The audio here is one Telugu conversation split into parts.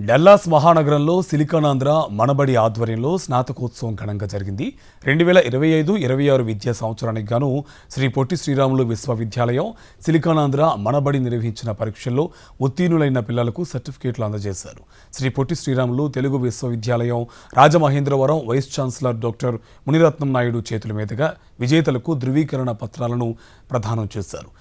డల్లాస్ మహానగరంలో సిలికానాంధ్ర మనబడి ఆధ్వర్యంలో స్నాతకోత్సవం ఘనంగా జరిగింది. 2025-26 విద్యా సంవత్సరానికి గాను శ్రీ పొట్టి శ్రీరాములు విశ్వవిద్యాలయం సిలికానాంధ్ర మనబడి నిర్వహించిన పరీక్షల్లో ఉత్తీర్ణులైన పిల్లలకు సర్టిఫికేట్లు అందజేశారు. శ్రీ పొట్టి Sriramulu Telugu Vishwavidyalayam Rajamahendravaram vice chancellor doctor Muniratnam Naidu చేతుల మీదుగా విజేతలకు ధృవీకరణ పత్రాలను ప్రదానం చేశారు.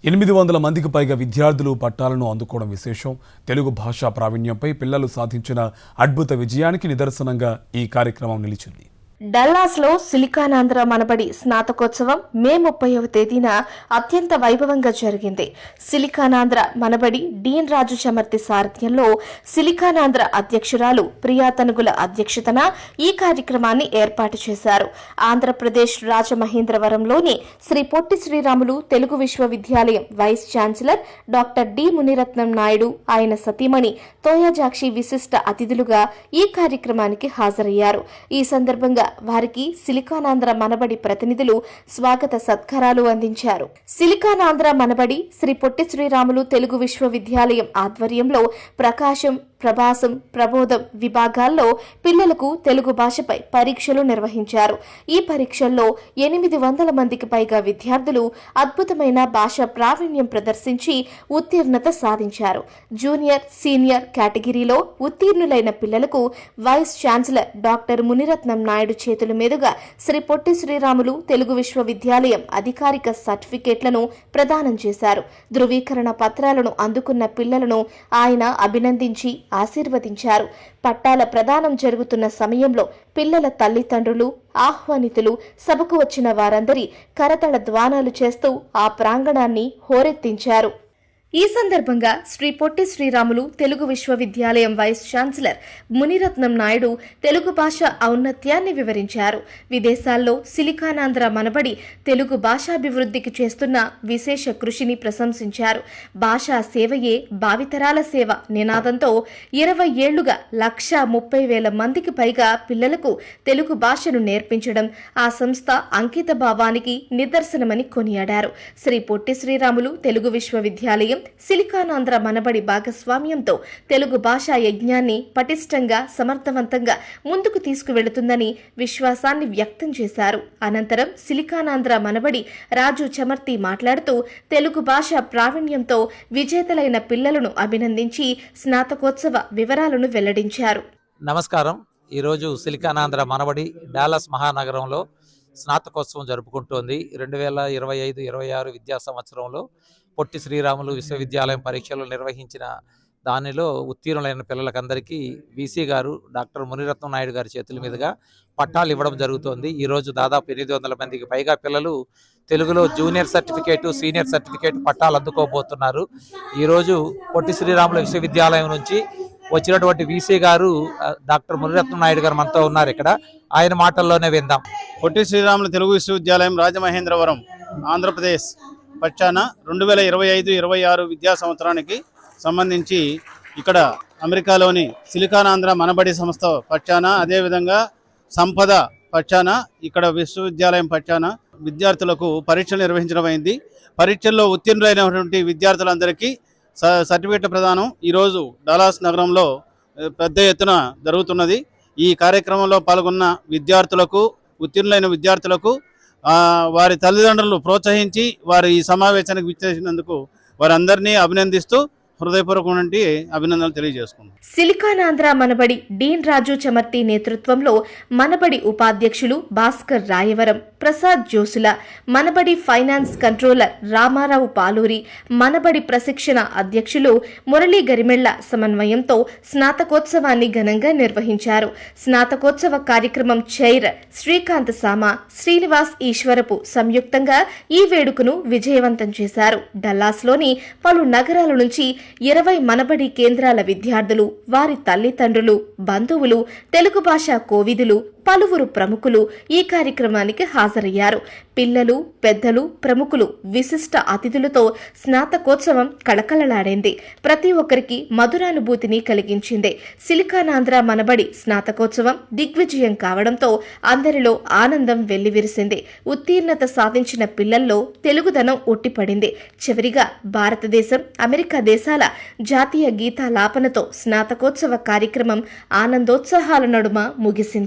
800 మందికి పైగా విద్యార్థులు పట్టాలను అందుకోవడం విశేషం. తెలుగు భాషా ప్రావీణ్యంపై పిల్లలు సాధించిన అద్భుత విజయానికి నిదర్శనంగా ఈ కార్యక్రమం నిలిచింది. డల్లాస్ లో సిలికానాంధ్ర మనబడి స్నాతకోత్సవం మే 30వ తేదీన అత్యంత వైభవంగా జరిగింది. సిలికానాంధ్ర మనబడి డీన్ రాజు చమర్తి సారథ్యంలో సిలికానాంధ్ర అధ్యక్షురాలు ప్రియాతనుగుల అధ్యక్షతన ఈ కార్యక్రమాన్ని ఏర్పాటు చేశారు. ఆంధ్రప్రదేశ్ రాజమహేంద్రవరంలోని శ్రీ పొట్టి Sriramulu Telugu Vishwavidyalayam vice chancellor doctor D Muniratnam Naidu, ఆయన సతీమణి తోయాజాక్షి విశిష్ట అతిథులుగా ఈ కార్యక్రమానికి హాజరయ్యారు. ఈ సందర్భంగా వారికి సిలికానాంధ్ర మనబడి ప్రతినిధులు స్వాగత సత్కారాలు అందించారు. సిలికానాంధ్ర మనబడి శ్రీ పొట్టి శ్రీరాములు తెలుగు విశ్వవిద్యాలయం ఆధ్వర్యంలో ప్రకాశం, ప్రభాసం, ప్రబోధం విభాగాల్లో పిల్లలకు తెలుగు భాషపై పరీక్షలు నిర్వహించారు. ఈ పరీక్షల్లో 800 మందికి పైగా విద్యార్థులు అద్భుతమైన భాషా ప్రావీణ్యం ప్రదర్శించి ఉత్తీర్ణత సాధించారు. జూనియర్, సీనియర్ కేటగిరీలో ఉత్తీర్ణులైన పిల్లలకు vice chancellor doctor Muniratnam Naidu చేతుల మీదుగా శ్రీ పొట్టి శ్రీరాములు తెలుగు విశ్వవిద్యాలయం అధికారిక సర్టిఫికేట్లను ప్రదానం చేశారు. ధృవీకరణ పత్రాలను అందుకున్న పిల్లలను ఆయన అభినందించి ఆశీర్వదించారు. పట్టాల ప్రదానం జరుగుతున్న సమయంలో పిల్లల తల్లిదండ్రులు, ఆహ్వానితులు, సభకు వచ్చిన వారందరి కరతళ ధ్వానాలు చేస్తూ ఆ ప్రాంగణాన్ని హోరెత్తించారు. ఈ సందర్భంగా శ్రీ పొట్టి శ్రీరాములు తెలుగు విశ్వవిద్యాలయం వైస్ ఛాన్సలర్ మునిరత్నం నాయుడు తెలుగు భాష ఔన్నత్యాన్ని వివరించారు. విదేశాల్లో సిలికానాంధ్ర మనబడి తెలుగు భాషాభివృద్ధికి చేస్తున్న విశేష కృషిని ప్రశంసించారు. భాషా సేవయే భావితరాల సేవ నినాదంతో 20 ఏళ్లుగా 130,000 మందికి పైగా పిల్లలకు తెలుగు భాషను నేర్పించడం ఆ సంస్థ అంకిత భావానికి నిదర్శనమని కొనియాడారు. శ్రీ పొట్టి శ్రీరాములు తెలుగు విశ్వవిద్యాలయం సిలికానాంధ్ర మనబడి భాగస్వామ్యంతో తెలుగు భాషా యజ్ఞాన్ని పటిష్టంగా, సమర్థవంతంగా ముందుకు తీసుకువెళుతుందని విశ్వాసాన్ని వ్యక్తం చేశారు. అనంతరం సిలికానాంధ్ర మనబడి రాజు చమర్తి మాట్లాడుతూ తెలుగు భాష ప్రావీణ్యంతో విజేతలైన పిల్లలను అభినందించి స్నాతకోత్సవ వివరాలను వెల్లడించారు. నమస్కారం. ఈరోజు సిలికానాంధ్ర మనబడి డాలస్ మహానగరంలో స్నాతకోత్సవం జరుపుకుంటోంది. 2025-26 విద్యా సంవత్సరంలో పొట్టి శ్రీరాములు విశ్వవిద్యాలయం పరీక్షలు నిర్వహించిన దానిలో ఉత్తీర్ణులైన పిల్లలకందరికీ వీసీ గారు డాక్టర్ మునిరత్నం నాయుడు గారి చేతుల మీదుగా పట్టాలు ఇవ్వడం జరుగుతోంది. ఈరోజు దాదాపు 800 మందికి పైగా పిల్లలు తెలుగులో జూనియర్ సర్టిఫికేటు, సీనియర్ సర్టిఫికేట్ పట్టాలు అందుకోబోతున్నారు. ఈరోజు పొట్టి శ్రీరాములు విశ్వవిద్యాలయం నుంచి వచ్చినటువంటి వీసీ గారు డాక్టర్ మునిరత్నం నాయుడు గారు మనతో ఉన్నారు. ఇక్కడ ఆయన మాటల్లోనే విందాం. పొట్టి శ్రీరాములు తెలుగు విశ్వవిద్యాలయం రాజమహేంద్రవరం ఆంధ్రప్రదేశ్ పక్షాన 2025-26 విద్యా సంవత్సరానికి సంబంధించి ఇక్కడ అమెరికాలోని సిలికానాంధ్ర మనబడి సంస్థ పక్షాన, అదేవిధంగా సంపద పక్షాన, ఇక్కడ విశ్వవిద్యాలయం పక్షాన విద్యార్థులకు పరీక్షలు నిర్వహించడం అయింది. పరీక్షల్లో ఉత్తీర్ణులైనటువంటి విద్యార్థులందరికీ సర్టిఫికేట్ల ప్రదానం ఈరోజు డల్లాస్ నగరంలో పెద్ద ఎత్తున జరుగుతున్నది. ఈ కార్యక్రమంలో పాల్గొన్న విద్యార్థులకు, ఉత్తీర్ణులైన విద్యార్థులకు వారి తల్లిదండ్రులు ప్రోత్సహించి వారు ఈ సమావేశానికి విచ్చేసినందుకు వారందరినీ అభినందిస్తూ హృదయపూర్వకమైనటువంటి అభినందనలు తెలియజేసుకున్నాం. సిలికానాంధ్ర మనబడి డీన్ రాజు చమర్తి నేతృత్వంలో మనబడి ఉపాధ్యక్షులు భాస్కర్ రాయవరం, ప్రసాద్ జోసుల, మనబడి ఫైనాన్స్ కంట్రోలర్ రామారావు పాలూరి, మనబడి ప్రశిక్షణ అధ్యక్షులు మురళీ గరిమెళ్ల సమన్వయంతో స్నాతకోత్సవాన్ని ఘనంగా నిర్వహించారు. స్నాతకోత్సవ కార్యక్రమం చైర్ శ్రీకాంత్ సామ, శ్రీనివాస్ ఈశ్వరపు సంయుక్తంగా ఈ వేడుకను విజయవంతం చేశారు. డల్లాస్లోని పలు నగరాల నుంచి 20 మనబడి కేంద్రాల విద్యార్థులు, వారి తల్లిదండ్రులు, బంధువులు, తెలుగు భాషా కోవిదులు, పలువురు ప్రముఖులు ఈ కార్యక్రమానికి హాజరయ్యారు. పిల్లలు, పెద్దలు, ప్రముఖులు, విశిష్ట అతిథులతో స్నాతకోత్సవం కళకళలాడింది. ప్రతి ఒక్కరికి మధురానుభూతిని కలిగించింది. సిలికానాంధ్ర మనబడి స్నాతకోత్సవం దిగ్విజయం కావడంతో అందరిలో ఆనందం వెల్లివిరిసింది. ఉత్తీర్ణత సాధించిన పిల్లల్లో తెలుగుదనం ఉట్టిపడింది. చివరిగా భారతదేశం, అమెరికా దేశాల జాతీయ గీతాలాపనతో స్నాతకోత్సవ కార్యక్రమం ఆనందోత్సాహాల నడుమ ముగిసింది.